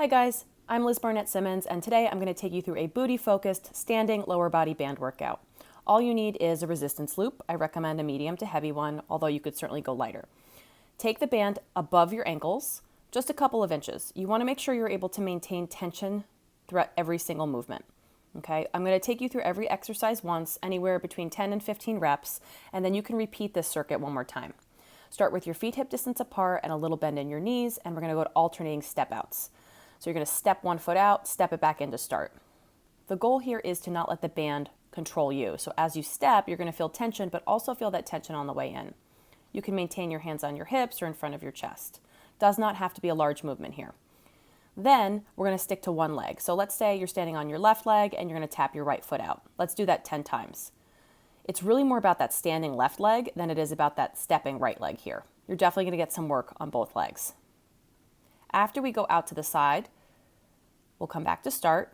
Hi guys, I'm Liz Barnett-Simmons, and today I'm going to take you through a booty-focused standing lower body band workout. All you need is a resistance loop. I recommend a medium to heavy one, although you could certainly go lighter. Take the band above your ankles, just a couple of inches. You want to make sure you're able to maintain tension throughout every single movement. Okay, I'm going to take you through every exercise once, anywhere between 10 and 15 reps, and then you can repeat this circuit one more time. Start with your feet hip distance apart and a little bend in your knees, and we're going to go to alternating step outs. So you're going to step one foot out, step it back in to start. The goal here is to not let the band control you. So as you step, you're going to feel tension, but also feel that tension on the way in. You can maintain your hands on your hips or in front of your chest. Does not have to be a large movement here. Then we're going to stick to one leg. So let's say you're standing on your left leg and you're going to tap your right foot out. Let's do that 10 times. It's really more about that standing left leg than it is about that stepping right leg here. You're definitely going to get some work on both legs. After we go out to the side, we'll come back to start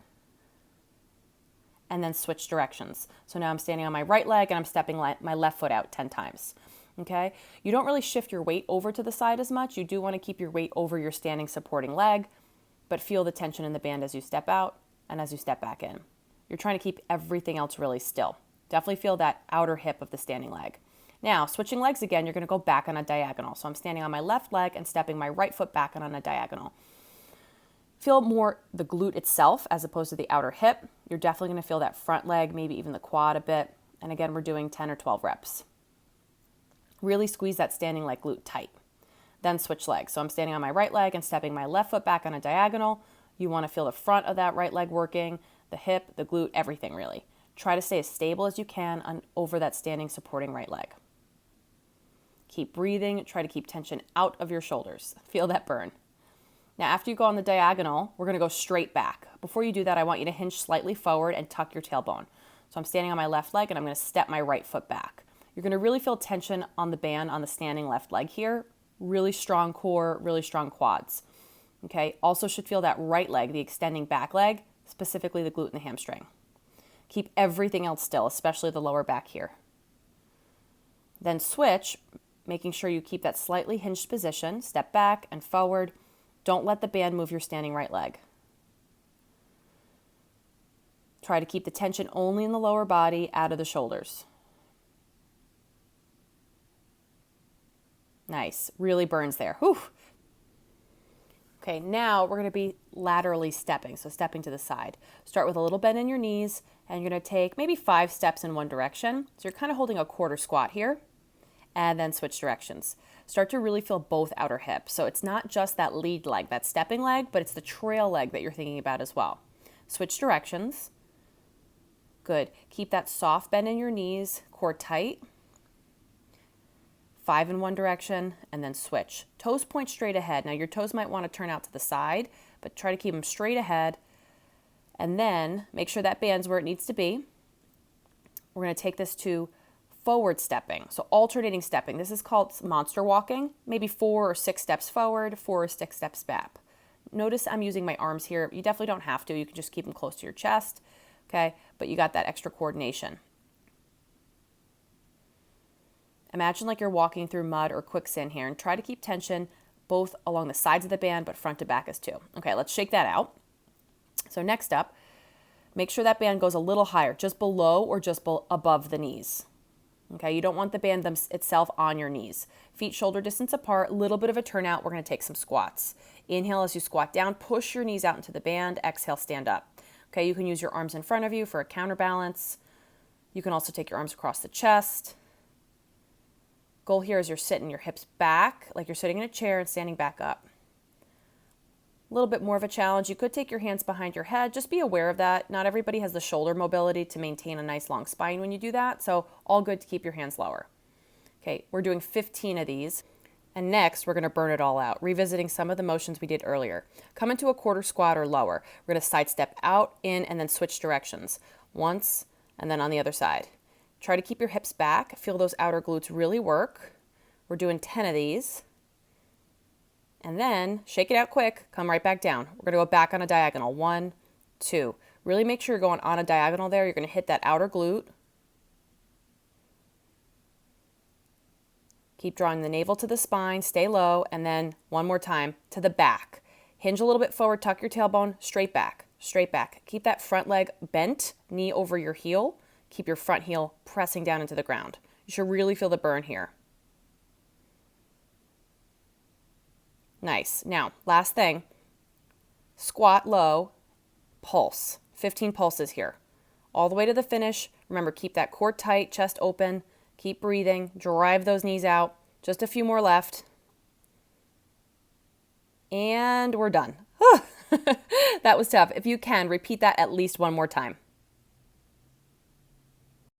and then switch directions. So now I'm standing on my right leg and I'm stepping my left foot out 10 times. Okay? You don't really shift your weight over to the side as much. You do want to keep your weight over your standing supporting leg, but feel the tension in the band as you step out and as you step back in. You're trying to keep everything else really still. Definitely feel that outer hip of the standing leg. Now, switching legs again, you're going to go back on a diagonal. So I'm standing on my left leg and stepping my right foot back on a diagonal. Feel more the glute itself as opposed to the outer hip. You're definitely going to feel that front leg, maybe even the quad a bit. And again, we're doing 10 or 12 reps. Really squeeze that standing leg glute tight. Then switch legs. So I'm standing on my right leg and stepping my left foot back on a diagonal. You want to feel the front of that right leg working, the hip, the glute, everything really. Try to stay as stable as you can over that standing supporting right leg. Keep breathing. Try to keep tension out of your shoulders. Feel that burn. Now, after you go on the diagonal, we're going to go straight back. Before you do that, I want you to hinge slightly forward and tuck your tailbone. So I'm standing on my left leg and I'm going to step my right foot back. You're going to really feel tension on the band on the standing left leg here. Really strong core, really strong quads. Okay, also should feel that right leg, the extending back leg, specifically the glute and the hamstring. Keep everything else still, especially the lower back here. Then switch, making sure you keep that slightly hinged position. Step back and forward. Don't let the band move your standing right leg. Try to keep the tension only in the lower body, out of the shoulders. Nice. Really burns there. Whew. Okay, now we're going to be laterally stepping, so stepping to the side. Start with a little bend in your knees, and you're going to take maybe 5 steps in one direction. So you're kind of holding a quarter squat here, and then switch directions. Start to really feel both outer hips. So it's not just that lead leg, that stepping leg, but it's the trail leg that you're thinking about as well. Switch directions. Good. Keep that soft bend in your knees, core tight. 5 in one direction, and then switch. Toes point straight ahead. Now your toes might want to turn out to the side, but try to keep them straight ahead. And then make sure that band's where it needs to be. We're going to take this to forward stepping. So alternating stepping. This is called monster walking. Maybe 4 or 6 steps forward, 4 or 6 steps back. Notice I'm using my arms here. You definitely don't have to. You can just keep them close to your chest. Okay, but you got that extra coordination. Imagine like you're walking through mud or quicksand here, and try to keep tension both along the sides of the band, but front to back as too. Okay, let's shake that out. So next up, make sure that band goes a little higher, just below or just above the knees. Okay, you don't want the band itself on your knees. Feet shoulder distance apart, a little bit of a turnout. We're going to take some squats. Inhale as you squat down, push your knees out into the band. Exhale, stand up. Okay, you can use your arms in front of you for a counterbalance. You can also take your arms across the chest. Goal here is you're sitting your hips back, like you're sitting in a chair and standing back up. A little bit more of a challenge. You could take your hands behind your head. Just be aware of that. Not everybody has the shoulder mobility to maintain a nice long spine when you do that. So all good to keep your hands lower. Okay, we're doing 15 of these. And next, we're going to burn it all out, revisiting some of the motions we did earlier. Come into a quarter squat or lower. We're going to sidestep out, in, and then switch directions. Once, and then on the other side. Try to keep your hips back. Feel those outer glutes really work. We're doing 10 of these. And then shake it out quick. Come right back down. We're going to go back on a diagonal. 1, 2. Really make sure you're going on a diagonal there. You're going to hit that outer glute. Keep drawing the navel to the spine. Stay low. And then one more time to the back. Hinge a little bit forward, tuck your tailbone, straight back, straight back. Keep that front leg bent, knee over your heel. Keep your front heel pressing down into the ground. You should really feel the burn here. Nice. Now, last thing, squat low, pulse. 15 pulses here. All the way to the finish. Remember, keep that core tight, chest open. Keep breathing. Drive those knees out. Just a few more left. And we're done. That was tough. If you can, repeat that at least one more time.